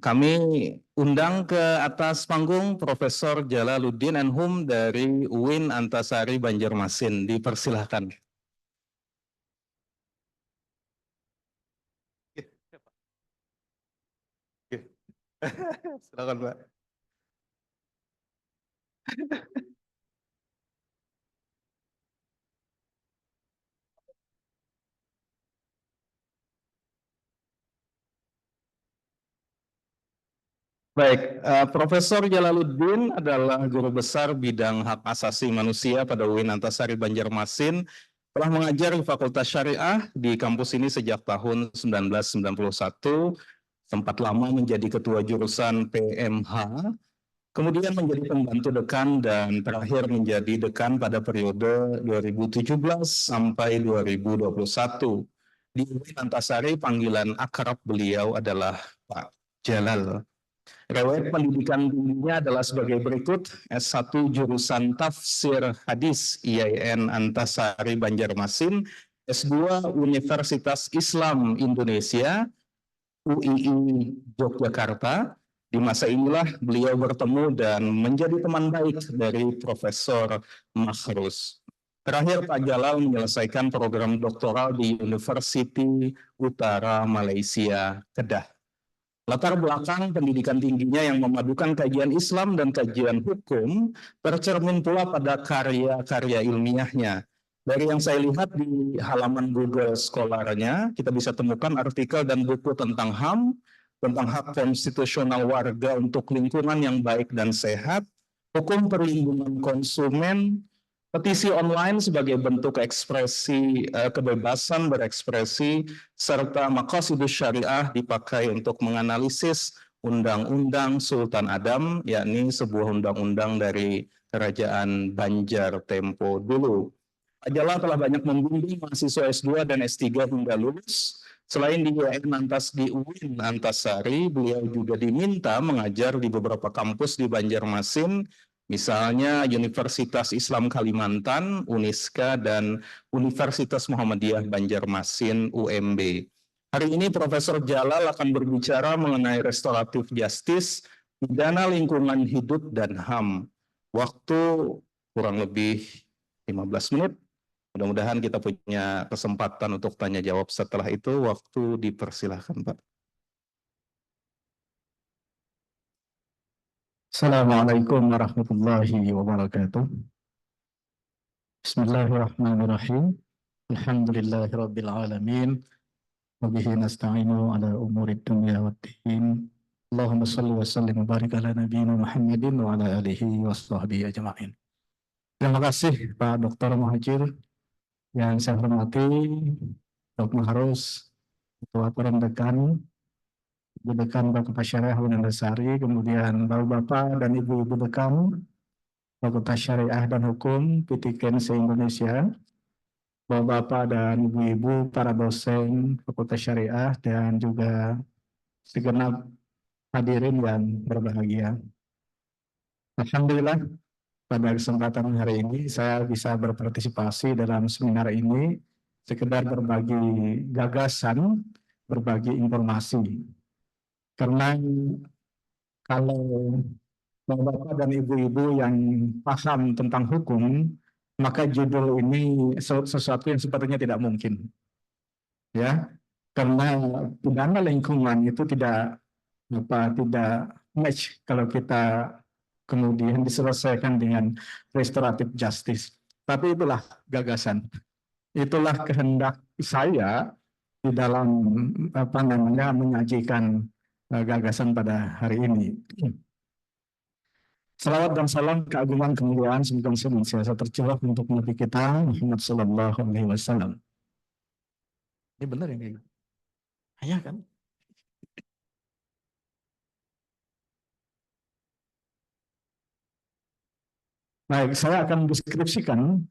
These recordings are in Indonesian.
Kami undang ke atas panggung Profesor Jalaluddin Anhum dari UIN Antasari Banjarmasin. Dipersilahkan. Silakan, Pak. Baik, Profesor Jalaluddin adalah guru besar bidang hak asasi manusia pada UIN Antasari Banjarmasin. Telah mengajar di Fakultas Syariah di kampus ini sejak tahun 1991. Sempat lama menjadi ketua jurusan PMH, kemudian menjadi pembantu dekan dan terakhir menjadi dekan pada periode 2017 sampai 2021. Di UIN Antasari panggilan akrab beliau adalah Pak Jalal. Riwayat pendidikan tingginya adalah sebagai berikut: S1 jurusan Tafsir Hadis IAIN Antasari Banjarmasin, S2 Universitas Islam Indonesia UII Yogyakarta. Di masa inilah beliau bertemu dan menjadi teman baik dari Profesor Makhrus. Terakhir, Pak Jalal menyelesaikan program doktoral di University Utara Malaysia, Kedah. Latar belakang pendidikan tingginya yang memadukan kajian Islam dan kajian hukum tercermin pula pada karya-karya ilmiahnya. Dari yang saya lihat di halaman Google Scholar-nya, kita bisa temukan artikel dan buku tentang HAM, tentang hak konstitusional warga untuk lingkungan yang baik dan sehat, hukum perlindungan konsumen, petisi online sebagai bentuk ekspresi kebebasan berekspresi, serta maqasidus syariah dipakai untuk menganalisis Undang-Undang Sultan Adam, yakni sebuah undang-undang dari Kerajaan Banjar tempo dulu. Pak Jalal telah banyak membimbing mahasiswa S2 dan S3 hingga lulus. Selain di UIN Antasari, beliau juga diminta mengajar di beberapa kampus di Banjarmasin, misalnya Universitas Islam Kalimantan, UNISKA, dan Universitas Muhammadiyah Banjarmasin, UMB. Hari ini Profesor Jalal akan berbicara mengenai restoratif justice, pidana lingkungan hidup, dan HAM. Waktu kurang lebih 15 menit. Mudah-mudahan kita punya kesempatan untuk tanya jawab setelah itu. Waktu dipersilahkan, Pak. Assalamualaikum warahmatullahi wabarakatuh. Bismillahirrahmanirrahim. Alhamdulillahirabbil alamin. Wa bihi nasta'inu ala umurid dunya waddin. Allahumma shalli wa sallim wa barik ala nabiyyina Muhammadin wa ala alihi wa sahbihi ajma'in. Terima kasih Pak Dr. Muhajir. Yang saya hormati Dr. Makhrus, Ketua Dekan, Ibu Dekan Fakultas Syariah UIN Antasari, kemudian Bapak-bapak dan Ibu-ibu Dekan Fakultas Syariah dan Hukum PTKN se-Indonesia, Bapak-bapak dan Ibu-ibu para dosen Fakultas Syariah dan juga segenap hadirin yang berbahagia. Alhamdulillah pada kesempatan hari ini saya bisa berpartisipasi dalam seminar ini, sekedar berbagi gagasan, berbagi informasi. Karena kalau Bapak dan Ibu-ibu yang paham tentang hukum, maka judul ini sesuatu yang sepertinya tidak mungkin. Ya, karena pidana lingkungan itu tidak match kalau kita kemudian diselesaikan dengan restoratif justice. Tapi itulah gagasan. Itulah kehendak saya di dalam menyajikan gagasan pada hari ini. Salawat dan salam keagungan kemuliaan semoga senantiasa tercurah untuk Nabi kita Muhammad Sallallahu Alaihi Wasallam. Ini benar ya kayak gitu? Iya kan? Baik, saya akan deskripsikan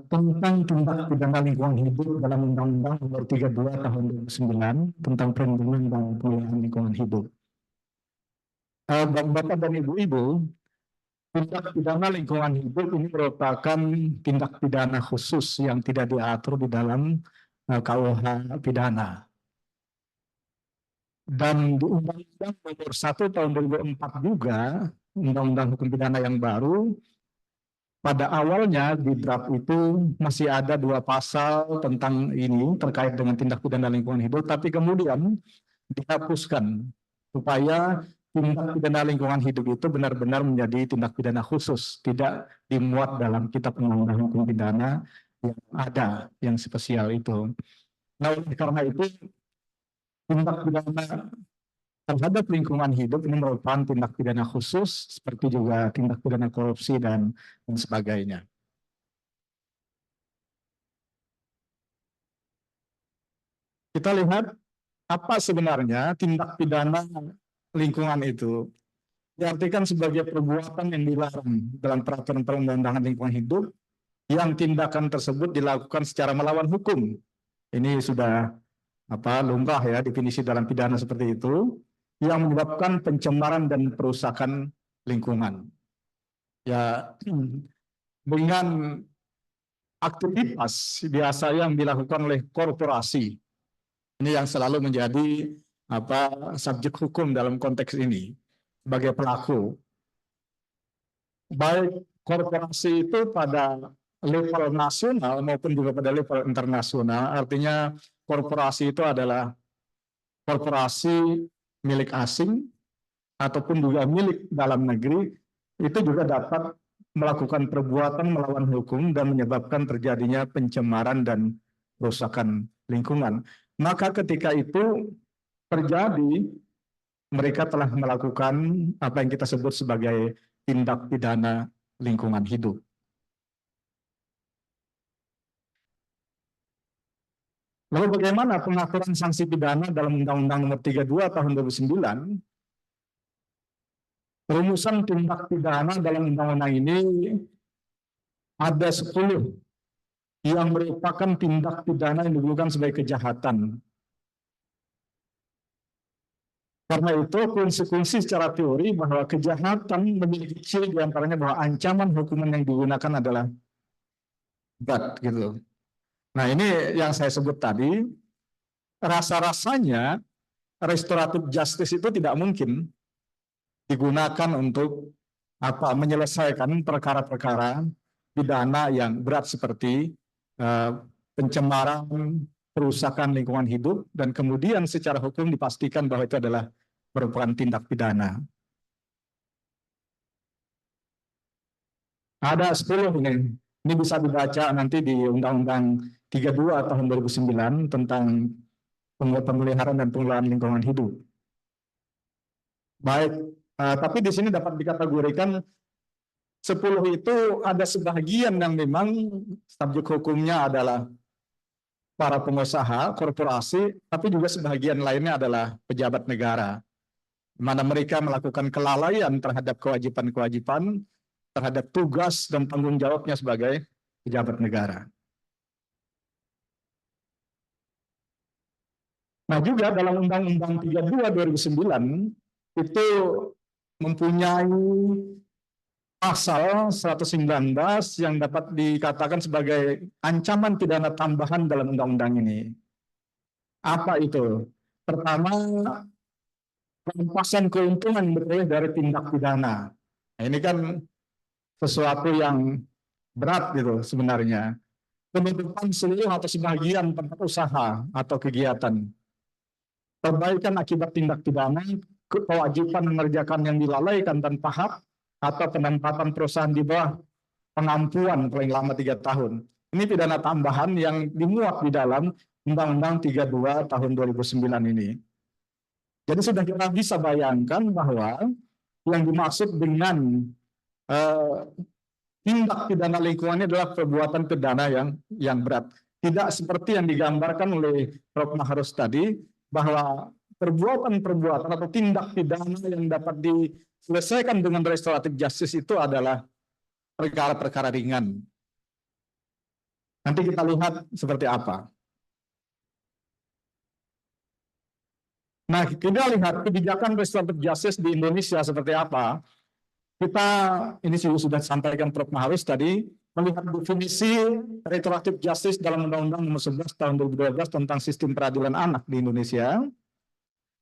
tentang tindak pidana lingkungan hidup dalam Undang-Undang Nomor 32 Tahun 2009 tentang perlindungan dan pemeliharaan lingkungan hidup. Bapak dan Ibu-ibu, tindak pidana lingkungan hidup ini merupakan tindak pidana khusus yang tidak diatur di dalam KUH pidana. Dan di Undang-Undang Nomor 1 Tahun 2004 juga, Undang-Undang Hukum Pidana yang baru, pada awalnya di draft itu masih ada 2 pasal tentang ini terkait dengan tindak pidana lingkungan hidup, tapi kemudian dihapuskan supaya tindak pidana lingkungan hidup itu benar-benar menjadi tindak pidana khusus, tidak dimuat dalam kitab undang-undang hukum pidana yang ada, yang spesial itu. Nah, oleh karena itu tindak pidana terhadap lingkungan hidup ini merupakan tindak pidana khusus, seperti juga tindak pidana korupsi dan sebagainya. Kita lihat apa sebenarnya tindak pidana lingkungan itu. Diartikan sebagai perbuatan yang dilarang dalam peraturan perundang-undangan lingkungan hidup yang tindakan tersebut dilakukan secara melawan hukum. Ini sudah lumrah ya definisi dalam pidana seperti itu, yang menyebabkan pencemaran dan perusakan lingkungan. Ya, dengan aktivitas biasa yang dilakukan oleh korporasi. Ini yang selalu menjadi subjek hukum dalam konteks ini sebagai pelaku. Baik korporasi itu pada level nasional maupun juga pada level internasional, artinya korporasi itu adalah korporasi milik asing ataupun juga milik dalam negeri, itu juga dapat melakukan perbuatan melawan hukum dan menyebabkan terjadinya pencemaran dan kerusakan lingkungan. Maka ketika itu terjadi, mereka telah melakukan apa yang kita sebut sebagai tindak pidana lingkungan hidup. Lalu bagaimana pengaturan sanksi pidana dalam Undang-Undang Nomor 32 Tahun 2009? Rumusan tindak pidana dalam undang-undang ini ada 10 yang merupakan tindak pidana yang digolongkan sebagai kejahatan. Karena itu konsekuensi secara teori bahwa kejahatan memiliki ciri diantaranya bahwa ancaman hukuman yang digunakan adalah berat gitu. Nah, ini yang saya sebut tadi, rasa-rasanya restoratif justice itu tidak mungkin digunakan untuk menyelesaikan perkara-perkara pidana yang berat seperti pencemaran, perusakan lingkungan hidup, dan kemudian secara hukum dipastikan bahwa itu adalah merupakan tindak pidana. Ada 10 ini. Ini bisa dibaca nanti di Undang-Undang 32 Tahun 2009 tentang pemeliharaan dan pengelolaan lingkungan hidup. Baik, tapi di sini dapat dikategorikan 10 itu ada sebagian yang memang subjek hukumnya adalah para pengusaha, korporasi, tapi juga sebagian lainnya adalah pejabat negara, di mana mereka melakukan kelalaian terhadap kewajiban-kewajiban, terhadap tugas dan tanggung jawabnya sebagai pejabat negara. Nah, juga dalam Undang-Undang 32 2009 itu mempunyai pasal 119 yang dapat dikatakan sebagai ancaman pidana tambahan dalam undang-undang ini. Apa itu? Pertama, perampasan keuntungan beroleh dari tindak pidana. Nah, ini kan sesuatu yang berat gitu sebenarnya. Penutupan seluruh atau sebagian tempat usaha atau kegiatan. Perbaikan akibat tindak pidana, kewajiban mengerjakan yang dilalaikan tanpa hak, atau penempatan perusahaan di bawah pengampuan paling lama 3 tahun. Ini pidana tambahan yang dimuat di dalam Undang-Undang 32 Tahun 2009 ini. Jadi sudah kita bisa bayangkan bahwa yang dimaksud dengan tindak pidana lingkungan ini adalah perbuatan pidana yang berat. Tidak seperti yang digambarkan oleh Prof. Mahrus tadi, bahwa perbuatan-perbuatan atau tindak pidana yang dapat diselesaikan dengan restoratif justice itu adalah perkara-perkara ringan. Nanti kita lihat seperti apa. Nah, kita lihat kebijakan restoratif justice di Indonesia seperti apa. Kita, ini sudah disampaikan Prof. Mahrus tadi, melihat definisi restoratif justice dalam Undang-Undang Nomor 11 Tahun 2012 tentang sistem peradilan anak di Indonesia.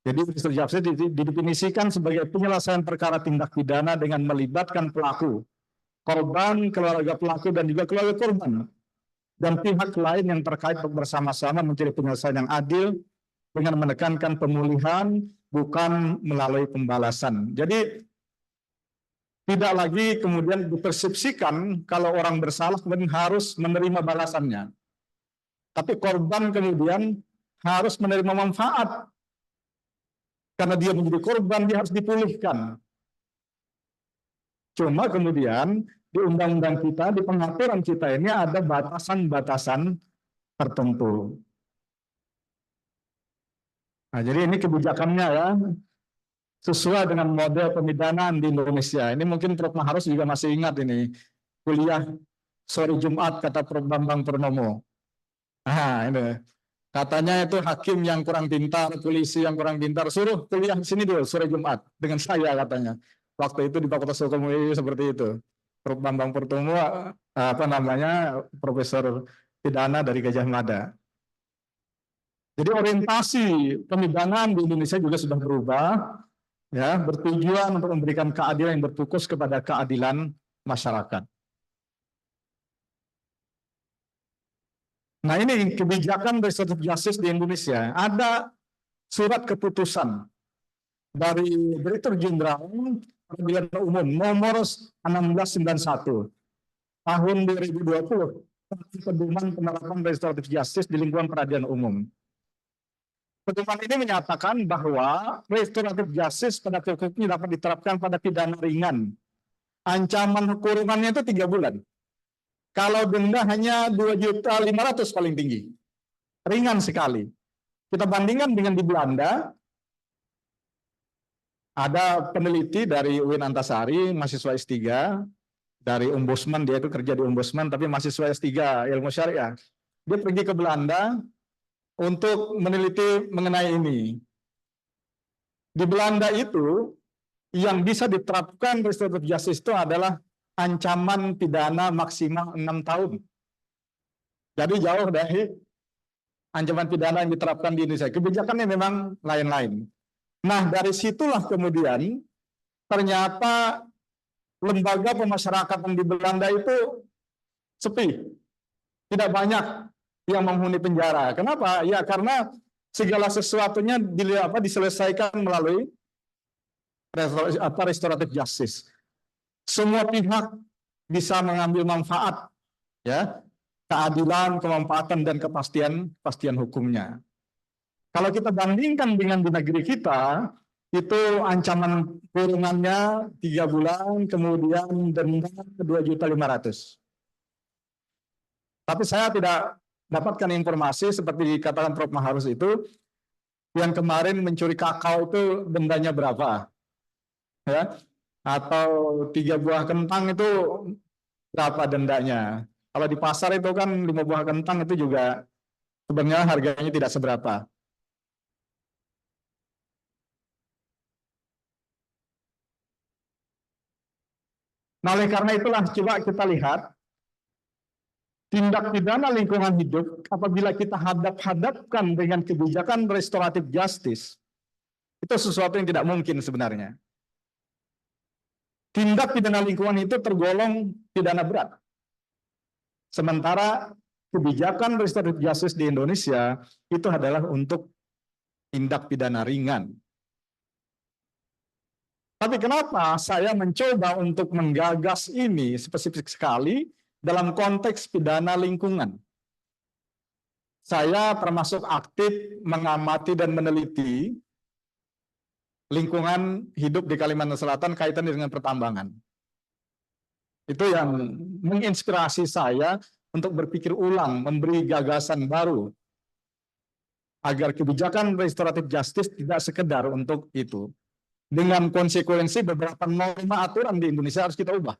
Jadi restoratif justice didefinisikan sebagai penyelesaian perkara tindak pidana dengan melibatkan pelaku, korban, keluarga pelaku, dan juga keluarga korban, dan pihak lain yang terkait bersama-sama mencari penyelesaian yang adil dengan menekankan pemulihan, bukan melalui pembalasan. Jadi tidak lagi kemudian dipersepsikan kalau orang bersalah kemudian harus menerima balasannya. Tapi korban kemudian harus menerima manfaat. Karena dia menjadi korban, dia harus dipulihkan. Cuma kemudian di undang-undang kita, di pengaturan kita ini ada batasan-batasan tertentu. Nah, jadi ini kebijakannya ya, sesuai dengan model pemidanaan di Indonesia. Ini mungkin Prof. Maharus juga masih ingat ini, kuliah sore Jumat kata Prof. Bambang Purnomo. Nah, ini. Katanya itu hakim yang kurang pintar, polisi yang kurang pintar, suruh kuliah di sini dulu sore Jumat dengan saya katanya. Waktu itu di Fakultas Hukum UI seperti itu. Prof. Bambang Purnomo profesor pidana dari Gajah Mada. Jadi orientasi pemidanaan di Indonesia juga sudah berubah, ya, bertujuan untuk memberikan keadilan yang berfokus kepada keadilan masyarakat. Nah, ini kebijakan restoratif justice di Indonesia. Ada surat keputusan dari Direktur Jenderal Peradilan Umum nomor 1691 tahun 2020 pedoman penerapan restoratif justice di lingkungan peradilan umum. Pedoman ini menyatakan bahwa restoratif justice pada hukumnya dapat diterapkan pada pidana ringan. Ancaman kurungannya itu 3 bulan. Kalau denda hanya 2.500.000 paling tinggi. Ringan sekali. Kita bandingkan dengan di Belanda, ada peneliti dari UIN Antasari, mahasiswa S3, dari Ombudsman, dia itu kerja di Ombudsman, tapi mahasiswa S3 ilmu syariah. Dia pergi ke Belanda untuk meneliti mengenai ini. Di Belanda itu, yang bisa diterapkan restoratif justice itu adalah ancaman pidana maksimal 6 tahun. Jadi jauh dari ancaman pidana yang diterapkan di Indonesia. Kebijakannya memang lain-lain. Nah, dari situlah kemudian ternyata lembaga pemasyarakatan di Belanda itu sepi. Tidak banyak yang menghuni penjara. Kenapa? Ya karena segala sesuatunya diselesaikan melalui restoratif justice. Semua pihak bisa mengambil manfaat, ya, keadilan, kemanfaatan, dan kepastian hukumnya. Kalau kita bandingkan dengan di negeri kita, itu ancaman kurungannya 3 bulan, kemudian denda 2.500.000. Tapi saya tidak dapatkan informasi seperti dikatakan Prof. Maharus itu, yang kemarin mencuri kakao itu dendanya berapa, ya? Atau 3 buah kentang itu berapa dendanya? Kalau di pasar itu kan 5 buah kentang itu juga sebenarnya harganya tidak seberapa. Nah, oleh karena itulah coba kita lihat tindak pidana lingkungan hidup apabila kita hadap-hadapkan dengan kebijakan restoratif justice, itu sesuatu yang tidak mungkin sebenarnya. Tindak pidana lingkungan itu tergolong pidana berat. Sementara kebijakan restoratif justice di Indonesia itu adalah untuk tindak pidana ringan. Tapi kenapa saya mencoba untuk menggagas ini spesifik sekali dalam konteks pidana lingkungan? Saya termasuk aktif mengamati dan meneliti lingkungan hidup di Kalimantan Selatan kaitannya dengan pertambangan. Itu yang menginspirasi saya untuk berpikir ulang, memberi gagasan baru, agar kebijakan restoratif justice tidak sekedar untuk itu. Dengan konsekuensi beberapa norma aturan di Indonesia harus kita ubah.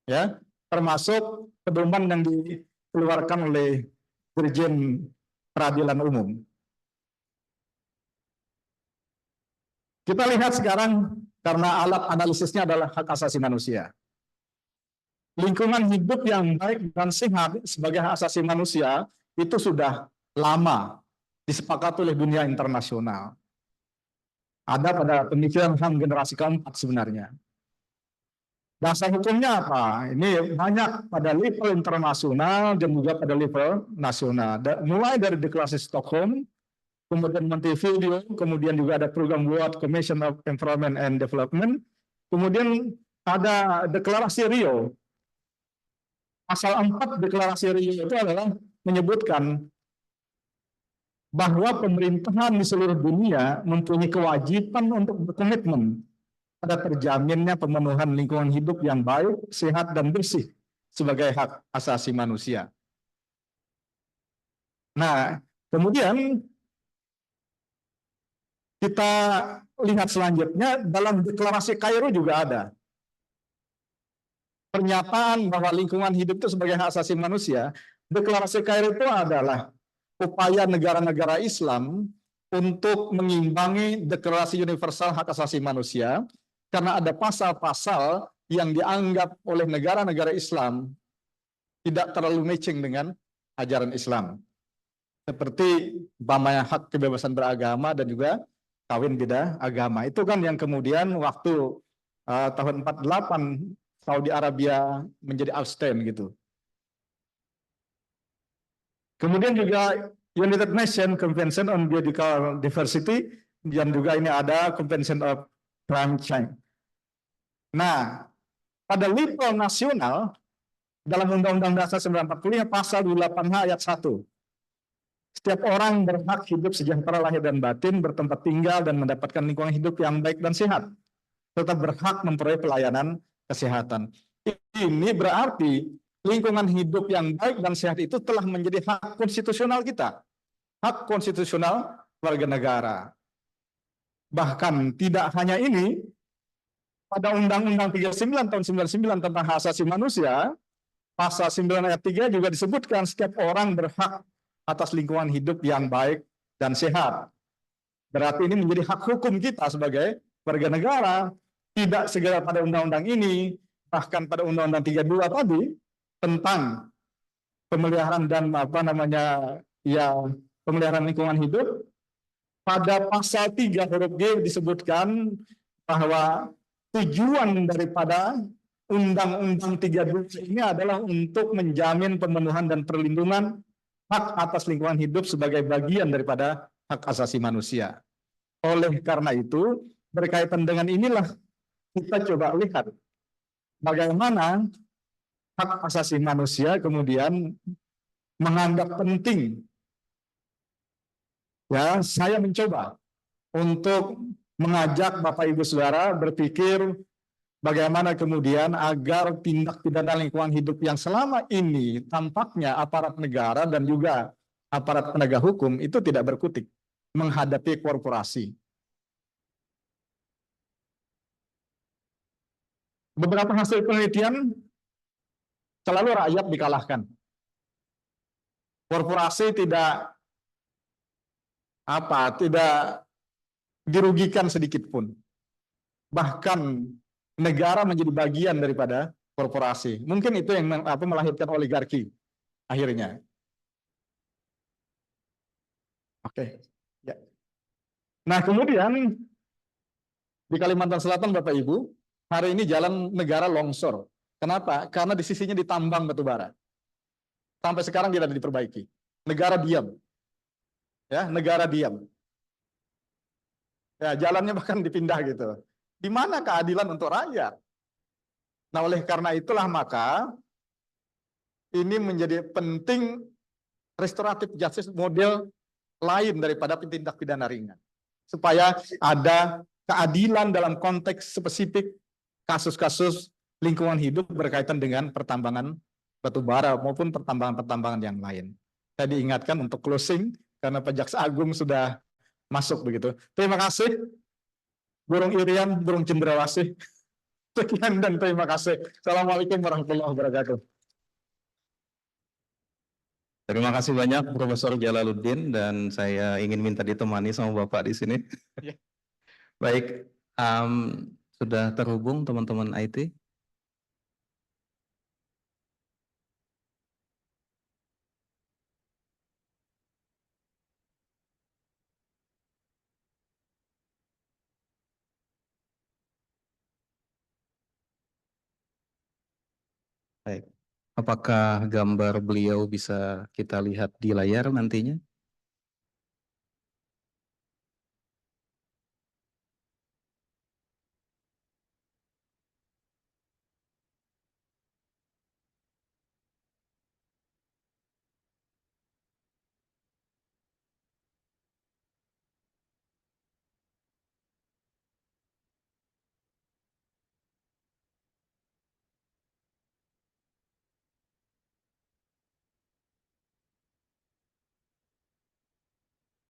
Ya, termasuk pedoman yang dikeluarkan oleh Dirjen Peradilan Umum. Kita lihat sekarang, karena alat analisisnya adalah hak asasi manusia. Lingkungan hidup yang baik dan sehat sebagai hak asasi manusia itu sudah lama disepakati oleh dunia internasional. ada pada pemikiran HAM generasi keempat sebenarnya. Dasar hukumnya apa? Ini banyak pada level internasional dan juga pada level nasional. Mulai dari Deklarasi Stockholm, kemudian Montevideo, kemudian juga ada program World Commission of Environment and Development, kemudian ada Deklarasi Rio. Pasal 4 Deklarasi Rio itu adalah menyebutkan bahwa pemerintahan di seluruh dunia mempunyai kewajiban untuk berkomitmen pada terjaminnya pemenuhan lingkungan hidup yang baik, sehat, dan bersih sebagai hak asasi manusia. Nah, kemudian kita lihat selanjutnya dalam Deklarasi Kairo juga ada pernyataan bahwa lingkungan hidup itu sebagai hak asasi manusia. Deklarasi Kairo itu adalah upaya negara-negara Islam untuk mengimbangi Deklarasi Universal Hak Asasi Manusia karena ada pasal-pasal yang dianggap oleh negara-negara Islam tidak terlalu matching dengan ajaran Islam. Seperti umpamanya hak kebebasan beragama dan juga kawin beda agama. Itu kan yang kemudian waktu tahun 48 Saudi Arabia menjadi abstain gitu. Kemudian juga United Nations Convention on Biological Diversity dan juga ini ada Convention of Climate Change. Nah, pada level nasional dalam Undang-Undang Dasar 1945 pasal 28H ayat 1. Setiap orang berhak hidup sejahtera lahir dan batin, bertempat tinggal dan mendapatkan lingkungan hidup yang baik dan sehat. Tetap berhak memperoleh pelayanan kesehatan. Ini berarti lingkungan hidup yang baik dan sehat itu telah menjadi hak konstitusional kita. Hak konstitusional warga negara. Bahkan tidak hanya ini, pada Undang-Undang 39 tahun 99 tentang hak asasi manusia, pasal 9 ayat 3 juga disebutkan setiap orang berhak atas lingkungan hidup yang baik dan sehat. Berarti ini menjadi hak hukum kita sebagai warga negara, tidak segera pada undang-undang ini, bahkan pada Undang-Undang 32 tadi tentang pemeliharaan dan pemeliharaan lingkungan hidup. Pada pasal 3 huruf G disebutkan bahwa tujuan daripada Undang-Undang 32 ini adalah untuk menjamin pemenuhan dan perlindungan hak atas lingkungan hidup sebagai bagian daripada hak asasi manusia. Oleh karena itu, berkaitan dengan inilah kita coba lihat bagaimana hak asasi manusia kemudian menganggap penting. Ya, saya mencoba untuk mengajak Bapak Ibu Saudara berpikir bagaimana kemudian agar tindak pidana lingkungan hidup yang selama ini tampaknya aparat negara dan juga aparat penegak hukum itu tidak berkutik menghadapi korporasi. Beberapa hasil penelitian selalu rakyat dikalahkan. Korporasi tidak dirugikan sedikit pun. Bahkan negara menjadi bagian daripada korporasi. Mungkin itu yang melahirkan oligarki akhirnya. Oke. Ya. Nah, kemudian di Kalimantan Selatan, Bapak Ibu, hari ini jalan negara longsor. Kenapa? Karena di sisinya ditambang batu bara. Sampai sekarang tidak diperbaiki. Negara diam. Ya, negara diam. Ya, jalannya bahkan dipindah gitu. Di mana keadilan untuk rakyat? Nah, oleh karena itulah maka ini menjadi penting restoratif justice model lain daripada tindak pidana ringan. Supaya ada keadilan dalam konteks spesifik kasus-kasus lingkungan hidup berkaitan dengan pertambangan batu bara maupun pertambangan-pertambangan yang lain. Saya diingatkan untuk closing karena Pak Jaksa Agung sudah masuk begitu. Terima kasih, Burung Irian, Burung Cendrawasih. Sekian dan terima kasih. Assalamualaikum warahmatullahi wabarakatuh. Terima kasih banyak Profesor Jalaluddin dan saya ingin minta ditemani sama Bapak di sini. Ya. Baik, sudah terhubung teman-teman IT? Baik. Apakah gambar beliau bisa kita lihat di layar nantinya?